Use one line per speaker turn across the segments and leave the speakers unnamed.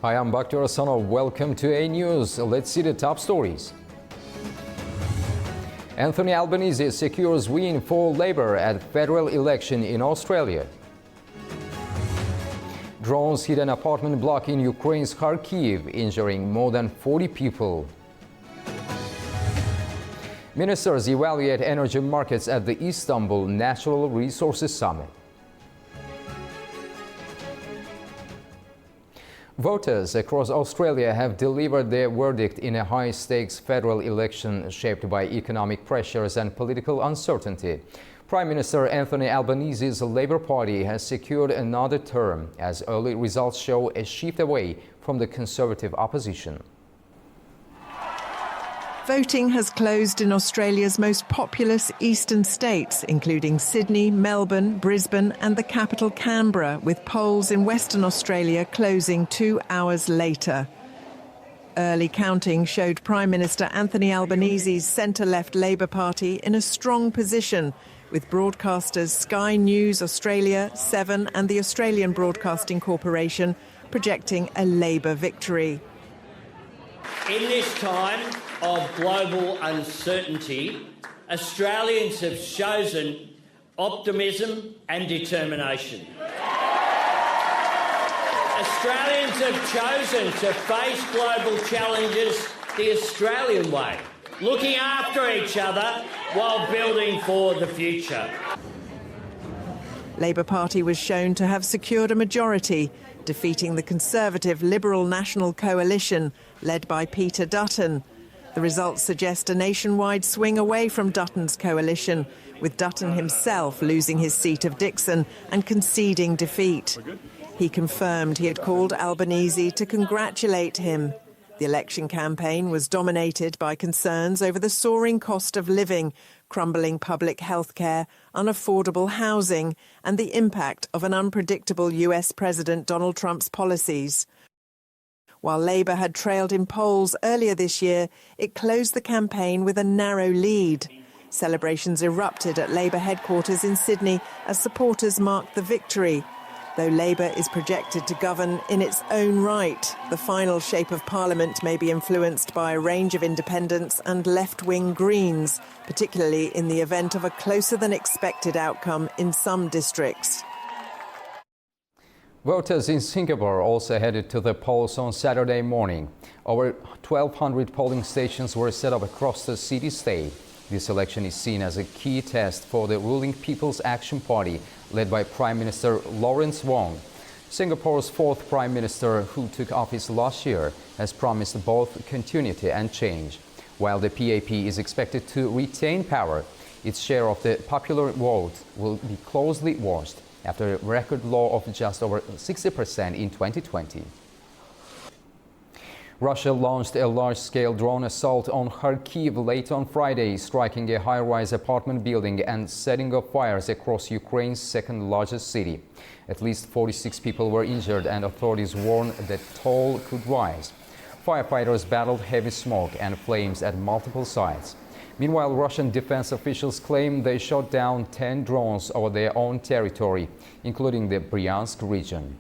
Hi, I'm Bakhtiar Asanov. Welcome to A News. Let's see the top stories. Anthony Albanese secures win for Labour at federal election in Australia. Drones hit an apartment block in Ukraine's Kharkiv, injuring more than 40 people. Ministers evaluate energy markets at the Istanbul Natural Resources Summit. Voters across Australia have delivered their verdict in a high-stakes federal election shaped by economic pressures and political uncertainty. Prime Minister Anthony Albanese's Labour Party has secured another term, as early results show a shift away from the Conservative opposition.
Voting has closed in Australia's most populous eastern states, including Sydney, Melbourne, Brisbane and the capital Canberra, with polls in Western Australia closing 2 hours later. Early counting showed Prime Minister Anthony Albanese's centre-left Labour Party in a strong position, with broadcasters Sky News Australia, Seven and the Australian Broadcasting Corporation projecting a Labour victory.
In this time of global uncertainty, Australians have chosen optimism and determination. Australians have chosen to face global challenges the Australian way, looking after each other while building for the future.
Labour Party was shown to have secured a majority, defeating the Conservative Liberal National Coalition, led by Peter Dutton. The results suggest a nationwide swing away from Dutton's coalition, with Dutton himself losing his seat of Dixon and conceding defeat. He confirmed he had called Albanese to congratulate him. The election campaign was dominated by concerns over the soaring cost of living, crumbling public health care, unaffordable housing and the impact of an unpredictable US President Donald Trump's policies. While Labour had trailed in polls earlier this year, it closed the campaign with a narrow lead. Celebrations erupted at Labour headquarters in Sydney as supporters marked the victory. Though Labour is projected to govern in its own right, the final shape of Parliament may be influenced by a range of independents and left-wing Greens, particularly in the event of a closer-than-expected outcome in some districts.
Voters in Singapore also headed to the polls on Saturday morning. Over 1,200 polling stations were set up across the city-state. This election is seen as a key test for the ruling People's Action Party, led by Prime Minister Lawrence Wong. Singapore's fourth Prime Minister, who took office last year, has promised both continuity and change. While the PAP is expected to retain power, its share of the popular vote will be closely watched after a record low of just over 60% in 2020. Russia launched a large-scale drone assault on Kharkiv late on Friday, striking a high-rise apartment building and setting off fires across Ukraine's second-largest city. At least 46 people were injured, and authorities warned the toll could rise. Firefighters battled heavy smoke and flames at multiple sites. Meanwhile, Russian defense officials claim they shot down 10 drones over their own territory, including the Bryansk region.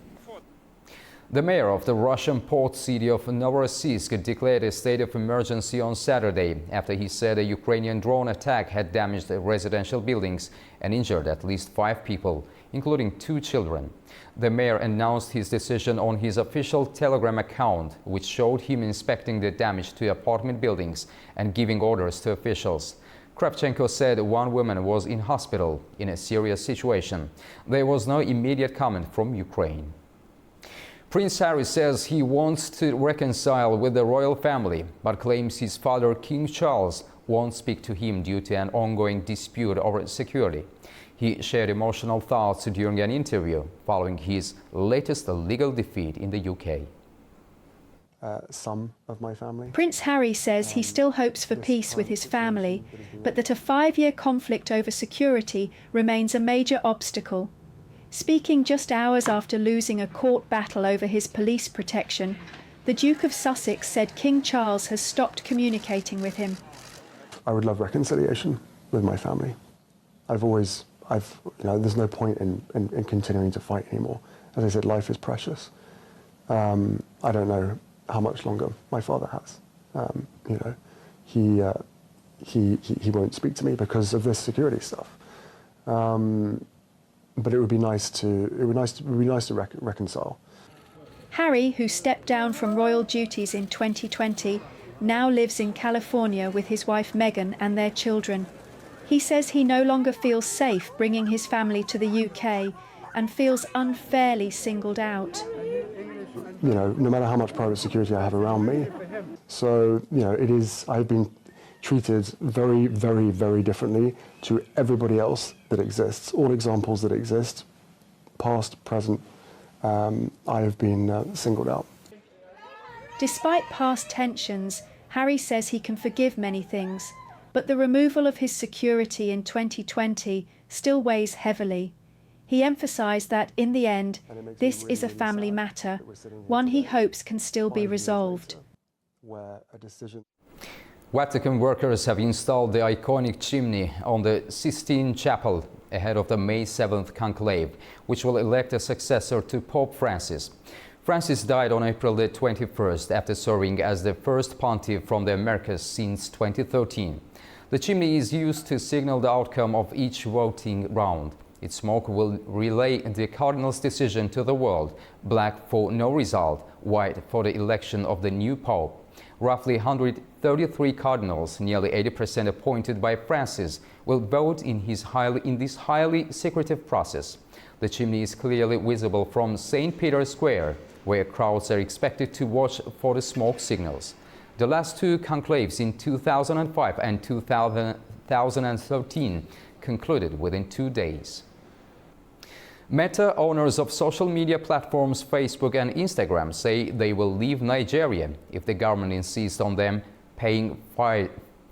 The mayor of the Russian port city of Novorossiysk declared a state of emergency on Saturday after he said a Ukrainian drone attack had damaged residential buildings and injured at least 5 people, including 2 children. The mayor announced his decision on his official Telegram account, which showed him inspecting the damage to apartment buildings and giving orders to officials. Kravchenko said one woman was in hospital in a serious situation. There was no immediate comment from Ukraine. Prince Harry says he wants to reconcile with the royal family, but claims his father, King Charles, won't speak to him due to an ongoing dispute over security. He shared emotional thoughts during an interview following his latest legal defeat in the UK.
Some of my family.
Prince Harry says he still hopes for peace with his family, but that a 5-year conflict over security remains a major obstacle. Speaking just hours after losing a court battle over his police protection, the Duke of Sussex said King Charles has stopped communicating with him.
I would love reconciliation with my family. There's no point in continuing to fight anymore. As I said, life is precious. I don't know how much longer my father has. You know, he won't speak to me because of this security stuff. But it would be nice to reconcile.
Harry, who stepped down from royal duties in 2020, now lives in California with his wife Meghan and their children. He says he no longer feels safe bringing his family to the UK and feels unfairly singled out.
You know, no matter how much private security I have around me. So, you know, I've been treated very, very, very differently to everybody else that exists. All examples that exist, past, present, I have been singled out.
Despite past tensions, Harry says he can forgive many things, but the removal of his security in 2020 still weighs heavily. He emphasised that, in the end, this is a family matter, one he hopes can still be resolved.
Vatican workers have installed the iconic chimney on the Sistine Chapel ahead of the May 7th conclave, which will elect a successor to Pope Francis. Francis died on April the 21st after serving as the first pontiff from the Americas since 2013. The chimney is used to signal the outcome of each voting round. Its smoke will relay the Cardinal's decision to the world: black for no result, white for the election of the new Pope. Roughly 133 cardinals, nearly 80% appointed by Francis, will vote in this highly secretive process. The chimney is clearly visible from St. Peter's Square, where crowds are expected to watch for the smoke signals. The last two conclaves in 2005 and 2013 concluded within 2 days. Meta, owners of social media platforms Facebook and Instagram, say they will leave Nigeria if the government insists on them paying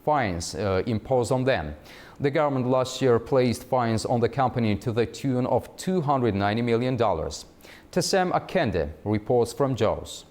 fines imposed on them. The government last year placed fines on the company to the tune of $290 million. Tassem Akende reports from Jos.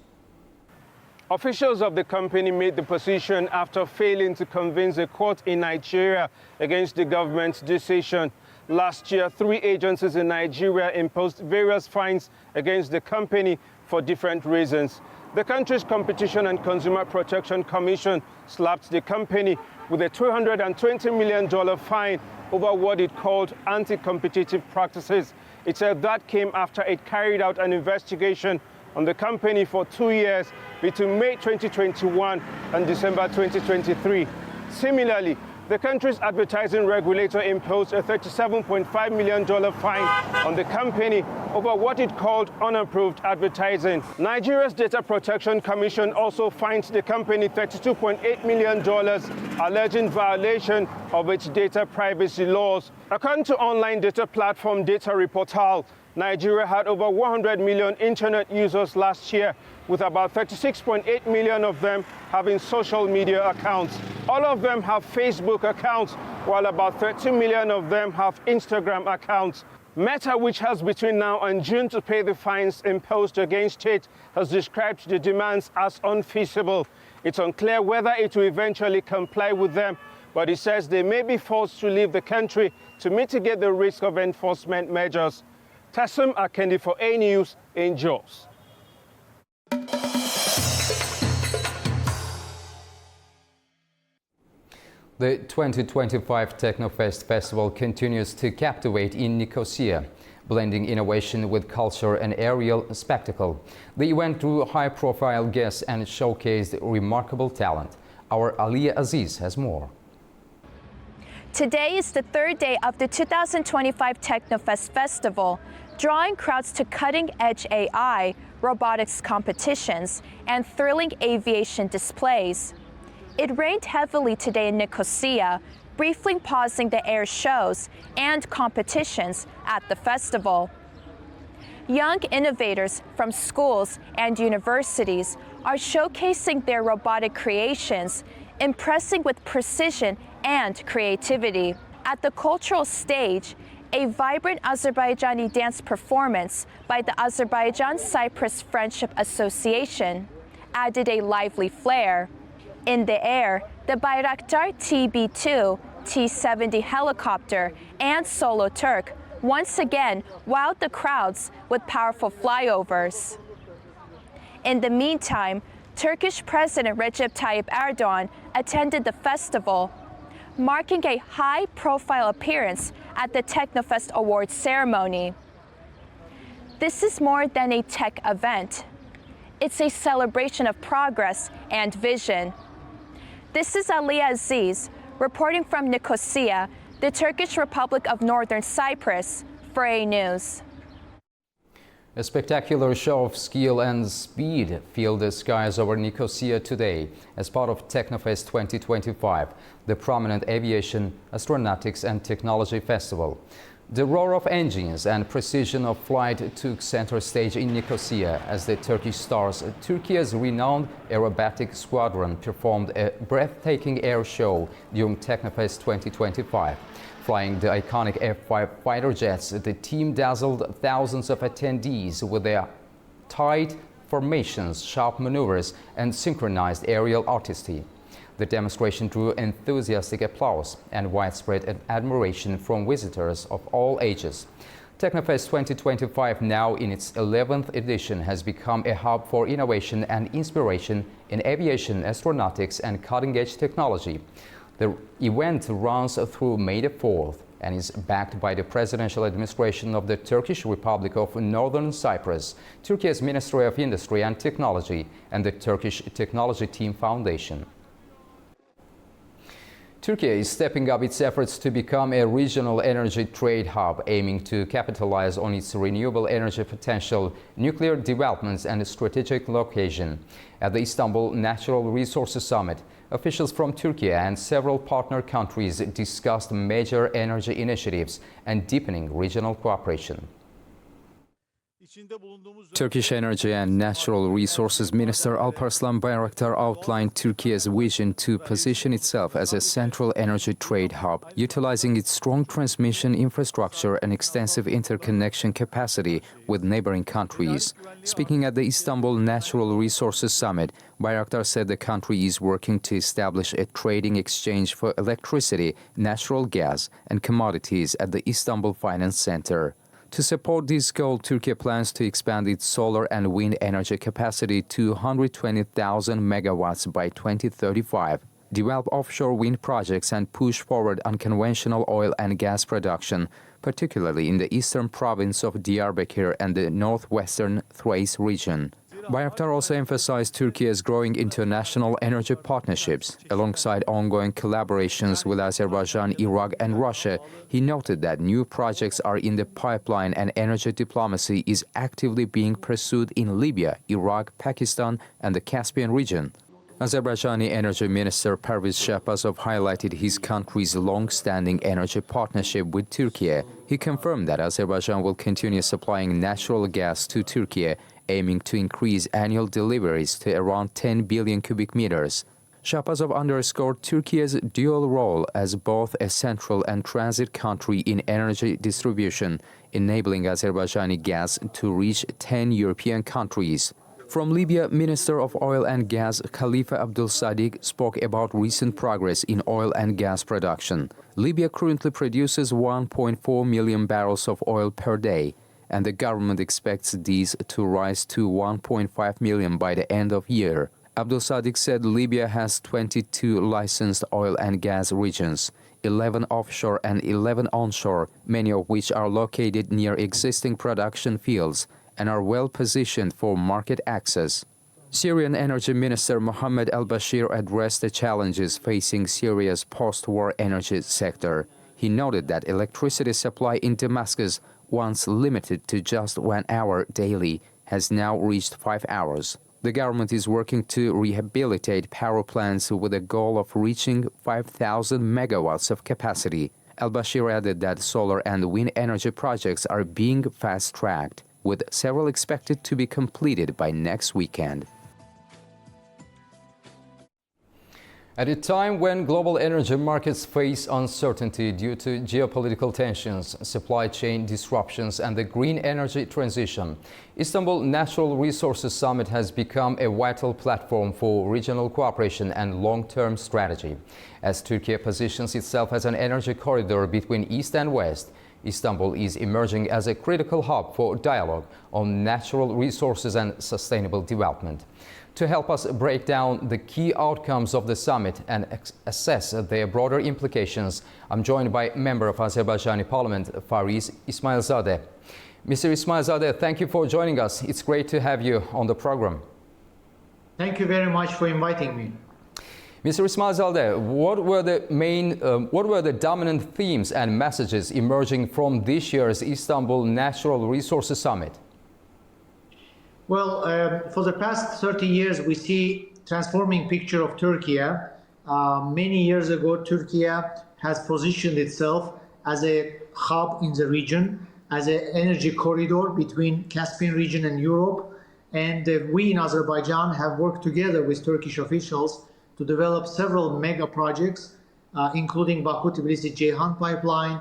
Officials of the company made the position after failing to convince a court in Nigeria against the government's decision. Last year, 3 agencies in Nigeria imposed various fines against the company for different reasons. The country's Competition and Consumer Protection Commission slapped the company with a $220 million fine over what it called anti-competitive practices. It said that came after it carried out an investigation on the company for 2 years between May 2021 and December 2023. Similarly, the country's advertising regulator imposed a $37.5 million fine on the company over what it called unapproved advertising. Nigeria's Data Protection Commission also fined the company $32.8 million, alleging violation of its data privacy laws. According to online data platform Data Reportal, Nigeria had over 100 million internet users last year, with about 36.8 million of them having social media accounts. All of them have Facebook accounts, while about 13 million of them have Instagram accounts. Meta, which has between now and June to pay the fines imposed against it, has described the demands as unfeasible. It's unclear whether it will eventually comply with them, but it says they may be forced to leave the country to mitigate the risk of enforcement measures. Tassem Akende for A News in Jos.
The 2025 Technofest festival continues to captivate in Nicosia, blending innovation with culture and aerial spectacle. The event drew high-profile guests and showcased remarkable talent. Our Aliyah Aziz has more.
Today is the 3rd day of the 2025 Technofest Festival, drawing crowds to cutting-edge AI, robotics competitions, and thrilling aviation displays. It rained heavily today in Nicosia, briefly pausing the air shows and competitions at the festival. Young innovators from schools and universities are showcasing their robotic creations, impressing with precision and creativity. At the cultural stage, a vibrant Azerbaijani dance performance by the Azerbaijan-Cyprus Friendship Association added a lively flair. In the air, the Bayraktar TB2, T-70 helicopter, and Solo Turk once again wowed the crowds with powerful flyovers. In the meantime, Turkish President Recep Tayyip Erdogan attended the festival, marking a high-profile appearance at the Technofest Awards ceremony. This is more than a tech event. It's a celebration of progress and vision. This is Ali Aziz, reporting from Nicosia, the Turkish Republic of Northern Cyprus, for A News.
A spectacular show of skill and speed filled the skies over Nicosia today as part of Technofest 2025, the prominent aviation, astronautics and technology festival. The roar of engines and precision of flight took center stage in Nicosia as the Turkish stars, Turkey's renowned aerobatic squadron, performed a breathtaking air show during Technofest 2025. Flying the iconic F-5 fighter jets, the team dazzled thousands of attendees with their tight formations, sharp maneuvers, and synchronized aerial artistry. The demonstration drew enthusiastic applause and widespread admiration from visitors of all ages. Technofest 2025, now in its 11th edition, has become a hub for innovation and inspiration in aviation, astronautics, and cutting-edge technology. The event runs through May the 4th and is backed by the Presidential Administration of the Turkish Republic of Northern Cyprus, Turkey's Ministry of Industry and Technology, and the Turkish Technology Team Foundation. Turkey is stepping up its efforts to become a regional energy trade hub, aiming to capitalize on its renewable energy potential, nuclear developments, and strategic location. At the Istanbul Natural Resources Summit, officials from Turkey and several partner countries discussed major energy initiatives and deepening regional cooperation.
Turkish Energy and Natural Resources Minister Alparslan Bayraktar outlined Turkey's vision to position itself as a central energy trade hub, utilizing its strong transmission infrastructure and extensive interconnection capacity with neighboring countries. Speaking at the Istanbul Natural Resources Summit, Bayraktar said the country is working to establish a trading exchange for electricity, natural gas, and commodities at the Istanbul Finance Center. To support this goal, Turkey plans to expand its solar and wind energy capacity to 120,000 megawatts by 2035, develop offshore wind projects, and push forward unconventional oil and gas production, particularly in the eastern province of Diyarbakir and the northwestern Thrace region. Bayraktar also emphasized Turkey's growing international energy partnerships. Alongside ongoing collaborations with Azerbaijan, Iraq, and Russia, he noted that new projects are in the pipeline and energy diplomacy is actively being pursued in Libya, Iraq, Pakistan, and the Caspian region. Azerbaijani Energy Minister Pervez Shahbazov highlighted his country's long-standing energy partnership with Turkey. He confirmed that Azerbaijan will continue supplying natural gas to Turkey, aiming to increase annual deliveries to around 10 billion cubic meters. Shahbazov underscored Turkey's dual role as both a central and transit country in energy distribution, enabling Azerbaijani gas to reach 10 European countries. From Libya, Minister of Oil and Gas Khalifa Abdul Sadiq spoke about recent progress in oil and gas production. Libya currently produces 1.4 million barrels of oil per day, and the government expects these to rise to 1.5 million by the end of year. Abdul Sadiq said Libya has 22 licensed oil and gas regions, 11 offshore and 11 onshore, many of which are located near existing production fields and are well positioned for market access. Syrian Energy Minister Mohammed al-Bashir addressed the challenges facing Syria's post-war energy sector. He noted that electricity supply in Damascus, once limited to just 1 hour daily, has now reached 5 hours. The government is working to rehabilitate power plants with a goal of reaching 5,000 megawatts of capacity. Al-Bashir added that solar and wind energy projects are being fast-tracked, with several expected to be completed by next weekend.
At a time when global energy markets face uncertainty due to geopolitical tensions, supply chain disruptions, and the green energy transition, Istanbul Natural Resources Summit has become a vital platform for regional cooperation and long-term strategy. As Turkey positions itself as an energy corridor between East and West, Istanbul is emerging as a critical hub for dialogue on natural resources and sustainable development. To help us break down the key outcomes of the summit and assess their broader implications, I'm joined by member of Azerbaijani Parliament, Fariz Ismailzadeh. Mr. Ismailzadeh, thank you for joining us. It's great to have you on the program.
Thank you very much for inviting me.
Mr. Ismailzadeh, what were the dominant themes and messages emerging from this year's Istanbul Natural Resources Summit?
Well, for the past 30 years, we see transforming picture of Turkey. Many years ago, Turkey has positioned itself as a hub in the region, as an energy corridor between Caspian region and Europe. And we in Azerbaijan have worked together with Turkish officials to develop several mega projects, including Baku-Tbilisi-Ceyhan pipeline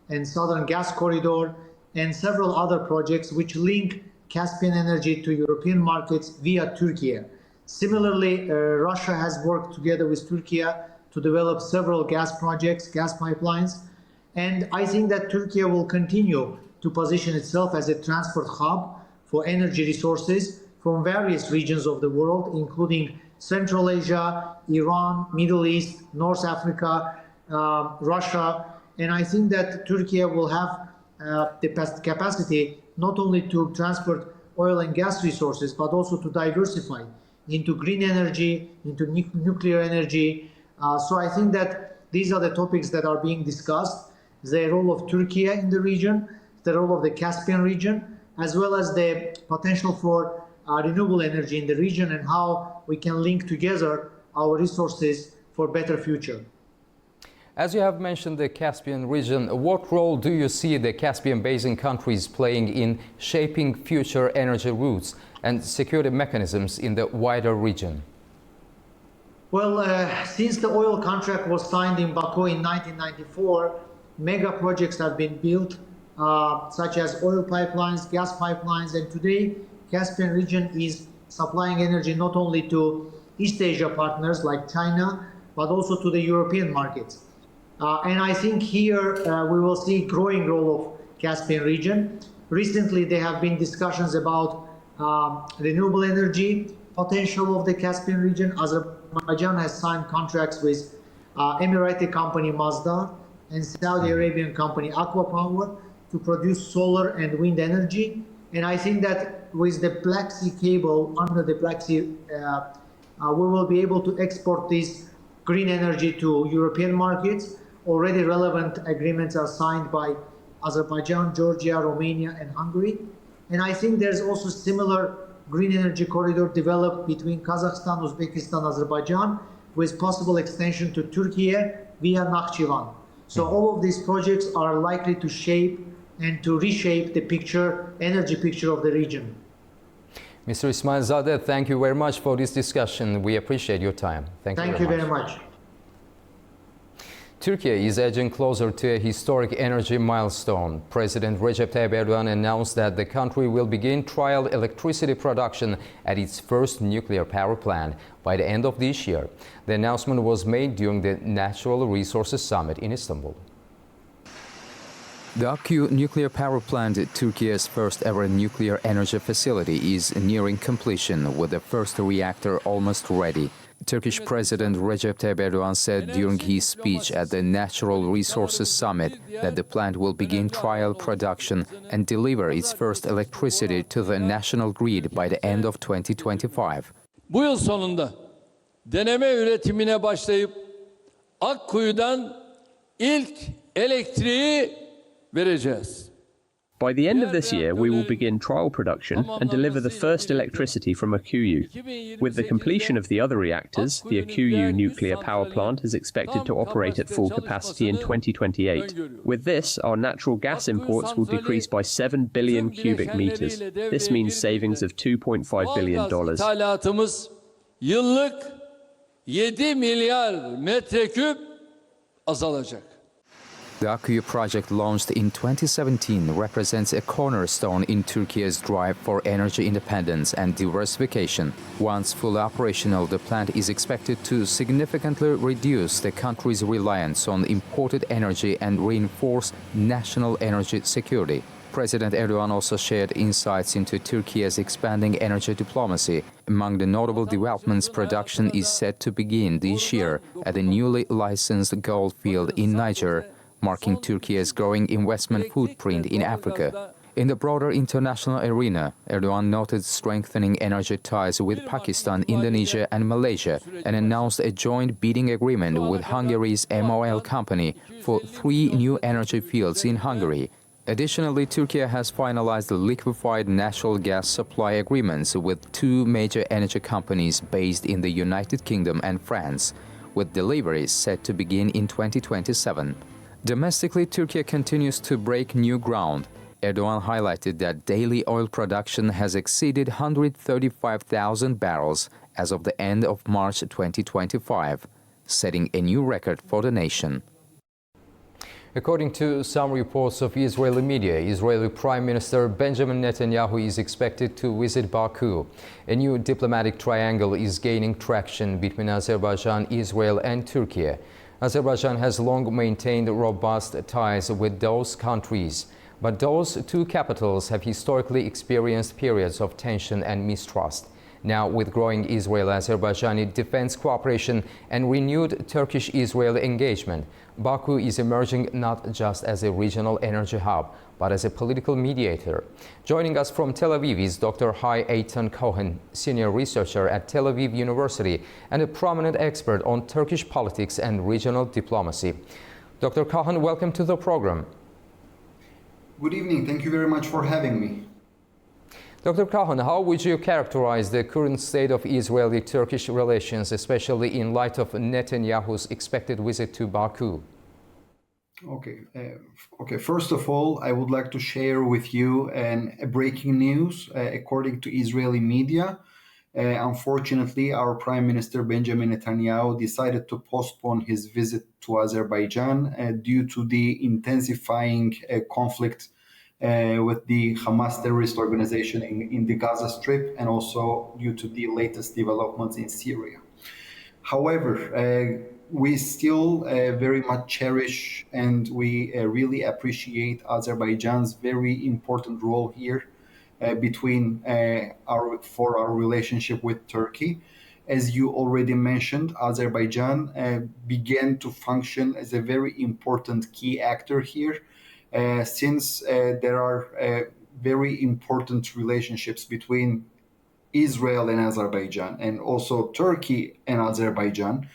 and Southern Gas Corridor, and several other projects which link Caspian energy to European markets via Turkey. Similarly, Russia has worked together with Turkey to develop several gas projects, gas pipelines. And I think that Turkey will continue to position itself as a transport hub for energy resources from various regions of the world, including Central Asia, Iran, Middle East, North Africa, Russia. And I think that Turkey will have the capacity not only to transport oil and gas resources, but also to diversify into green energy, into nuclear energy. So I think that these are the topics that are being discussed: the role of Turkey in the region, the role of the Caspian region, as well as the potential for renewable energy in the region and how we can link together our resources for better future.
As you have mentioned the Caspian region, what role do you see the Caspian Basin countries playing in shaping future energy routes and security mechanisms in the wider region?
Well, since the oil contract was signed in Baku in 1994, mega projects have been built, such as oil pipelines, gas pipelines, and today Caspian region is supplying energy not only to East Asia partners like China, but also to the European markets. And I think here we will see growing role of Caspian region. Recently, there have been discussions about renewable energy potential of the Caspian region. Azerbaijan has signed contracts with Emirati company Mazda and Saudi Arabian company Aqua Power to produce solar and wind energy. And I think that with the Black Sea cable under the Black Sea, we will be able to export this green energy to European markets. Already relevant agreements are signed by Azerbaijan, Georgia, Romania, and Hungary. And I think there's also similar green energy corridor developed between Kazakhstan, Uzbekistan, Azerbaijan, with possible extension to Turkey via Nakhchivan. So all of these projects are likely to shape and to reshape the picture, energy picture of the region.
Mr. Ismailzadeh, thank you very much for this discussion. We appreciate your time. Thank you very much. Turkey is edging closer to a historic energy milestone. President Recep Tayyip Erdogan announced that the country will begin trial electricity production at its first nuclear power plant by the end of this year. The announcement was made during the Natural Resources Summit in Istanbul.
The Akku nuclear power plant, Turkey's first ever nuclear energy facility, is nearing completion with the first reactor almost ready. Turkish President Recep Tayyip Erdogan said during his speech at the Natural Resources Summit that the plant will begin trial production and deliver its first electricity to the national grid by the end of 2025.
Bu yıl sonunda deneme üretimine başlayıp Akkuyu'dan ilk elektriği vereceğiz.
By the end of this year, we will begin trial production and deliver the first electricity from Akkuyu. With the completion of the other reactors, the Akkuyu nuclear power plant is expected to operate at full capacity in 2028. With this, our natural gas imports will decrease by 7 billion cubic meters. This means savings of $2.5 billion.
İthalatımız yıllık 7 milyar metreküp azalacak.
The Akkuyu project, launched in 2017, represents a cornerstone in Turkey's drive for energy independence and diversification. Once fully operational, the plant is expected to significantly reduce the country's reliance on imported energy and reinforce national energy security. President Erdogan also shared insights into Turkey's expanding energy diplomacy. Among the notable developments, production is set to begin this year at the newly licensed gold field in Niger, marking Turkey's growing investment footprint in Africa. In the broader international arena, Erdogan noted strengthening energy ties with Pakistan, Indonesia and Malaysia, and announced a joint bidding agreement with Hungary's MOL company for 3 new energy fields in Hungary. Additionally, Turkey has finalized liquefied natural gas supply agreements with 2 major energy companies based in the United Kingdom and France, with deliveries set to begin in 2027. Domestically, Turkey continues to break new ground. Erdogan highlighted that daily oil production has exceeded 135,000 barrels as of the end of March 2025, setting a new record for the nation.
According to some reports of Israeli media, Israeli Prime Minister Benjamin Netanyahu is expected to visit Baku. A new diplomatic triangle is gaining traction between Azerbaijan, Israel and Turkey. Azerbaijan has long maintained robust ties with those countries, but those 2 capitals have historically experienced periods of tension and mistrust. Now, with growing Israel-Azerbaijani defense cooperation and renewed Turkish-Israel engagement, Baku is emerging not just as a regional energy hub, but as a political mediator. Joining us from Tel Aviv is Dr. Hai Eitan Cohen, senior researcher at Tel Aviv University and a prominent expert on Turkish politics and regional diplomacy. Dr. Cohen, welcome to the program.
Good evening. Thank you very much for having me.
Dr. Cohen, how would you characterize the current state of Israeli-Turkish relations, especially in light of Netanyahu's expected visit to Baku?
Okay. First of all, I would like to share with you a breaking news. According to Israeli media, unfortunately, our Prime Minister Benjamin Netanyahu decided to postpone his visit to Azerbaijan due to the intensifying conflict with the Hamas terrorist organization in the Gaza Strip, and also due to the latest developments in Syria. However, we still very much cherish and we really appreciate Azerbaijan's very important role here between our relationship with Turkey. As you already mentioned, Azerbaijan began to function as a very important key actor here. Since there are very important relationships between Israel and Azerbaijan, and also Turkey and Azerbaijan.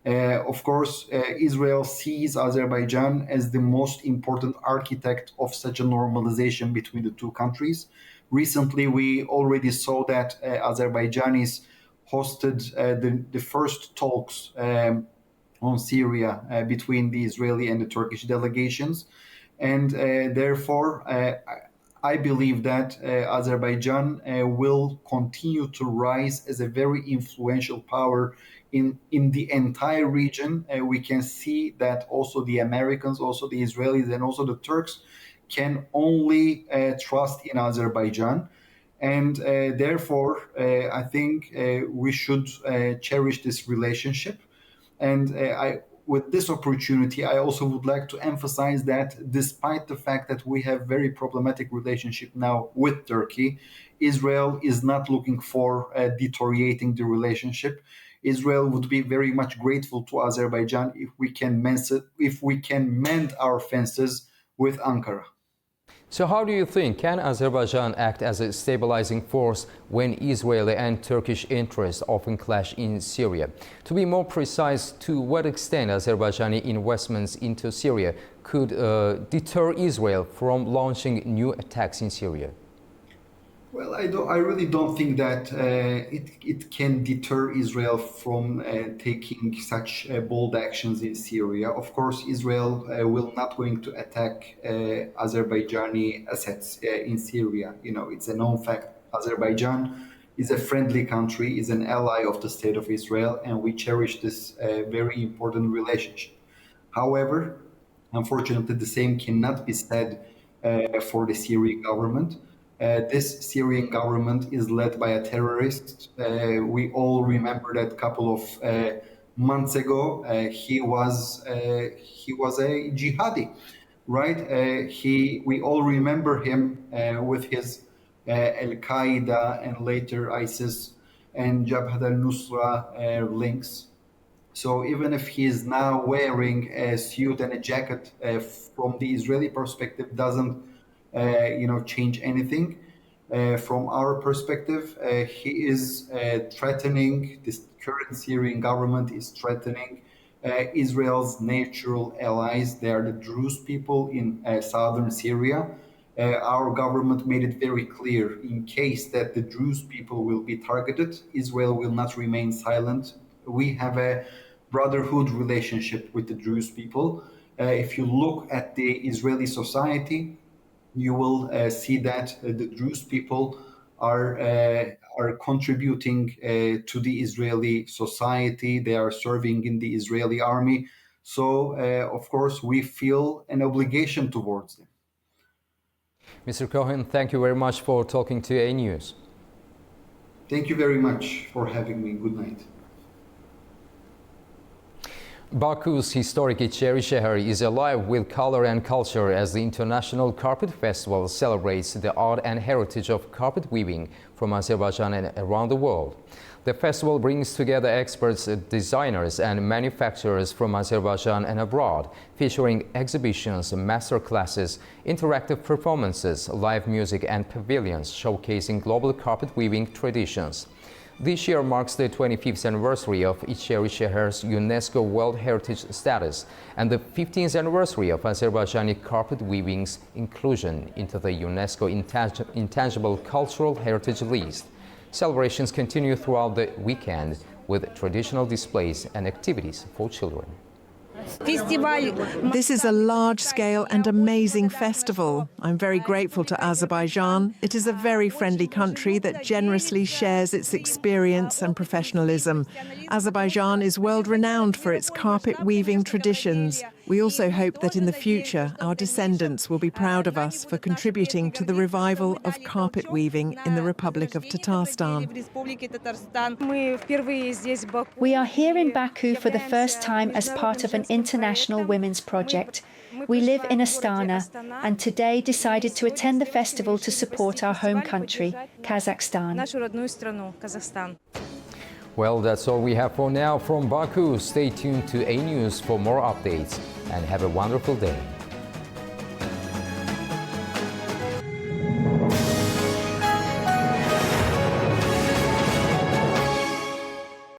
Of course, Israel sees Azerbaijan as the most important architect of such a normalization between the 2 countries. Recently, we already saw that Azerbaijanis hosted the first talks on Syria between the Israeli and the Turkish delegations. And therefore, I believe that Azerbaijan will continue to rise as a very influential power in the entire region. We can see that also the Americans, also the Israelis, and also the Turks can only trust in Azerbaijan. And therefore, I think we should cherish this relationship. And with this opportunity, I also would like to emphasize that despite the fact that we have very problematic relationship now with Turkey, Israel is not looking for deteriorating the relationship. Israel would be very much grateful to Azerbaijan if we can mend our fences with Ankara.
So how do you think can Azerbaijan act as a stabilizing force when Israeli and Turkish interests often clash in Syria? To be more precise, to what extent Azerbaijani investments into Syria could deter Israel from launching new attacks in Syria?
Well, I really don't think that it can deter Israel from taking such bold actions in Syria. Of course, Israel will not going to attack Azerbaijani assets in Syria. You know, it's a known fact. Azerbaijan is a friendly country, is an ally of the state of Israel, and we cherish this very important relationship. However, Unfortunately, the same cannot be said for the Syrian government. This Syrian government is led by a terrorist. We all remember that a couple of months ago, he was a jihadi, right? We all remember him with his Al Qaeda and later ISIS and Jabhat al-Nusra links. So even if he is now wearing a suit and a jacket, from the Israeli perspective, doesn't change anything. From our perspective, he is threatening. This current Syrian government is threatening Israel's natural allies. They are the Druze people in southern Syria. Our government made it very clear: in case that the Druze people will be targeted, Israel will not remain silent. We have a brotherhood relationship with the Druze people. If you look at the Israeli society, you will see that the Druze people are contributing to the Israeli society. They are serving in the Israeli army. So, of course, we feel an obligation towards them.
Mr. Cohen, thank you very much for talking to A News.
Thank you very much for having me. Good night.
Baku's historic Icheri Sheher is alive with color and culture as the International Carpet Festival celebrates the art and heritage of carpet weaving from Azerbaijan and around the world. The festival brings together experts, designers and manufacturers from Azerbaijan and abroad, featuring exhibitions, master classes, interactive performances, live music and pavilions showcasing global carpet weaving traditions. This year marks the 25th anniversary of Icheri Sheher's UNESCO World Heritage status and the 15th anniversary of Azerbaijani carpet weaving's inclusion into the UNESCO Intangible Cultural Heritage List. Celebrations continue throughout the weekend with traditional displays and activities for children.
This is a large-scale and amazing festival. I'm very grateful to Azerbaijan. It is a very friendly country that generously shares its experience and professionalism. Azerbaijan is world-renowned for its carpet weaving traditions. We also hope that in the future our descendants will be proud of us for contributing to the revival of carpet weaving in the Republic of Tatarstan.
We are here in Baku for the first time as part of an international women's project. We live in Astana and today decided to attend the festival to support our home country, Kazakhstan.
Well, that's all we have for now from Baku. Stay tuned to A News for more updates and have a wonderful day.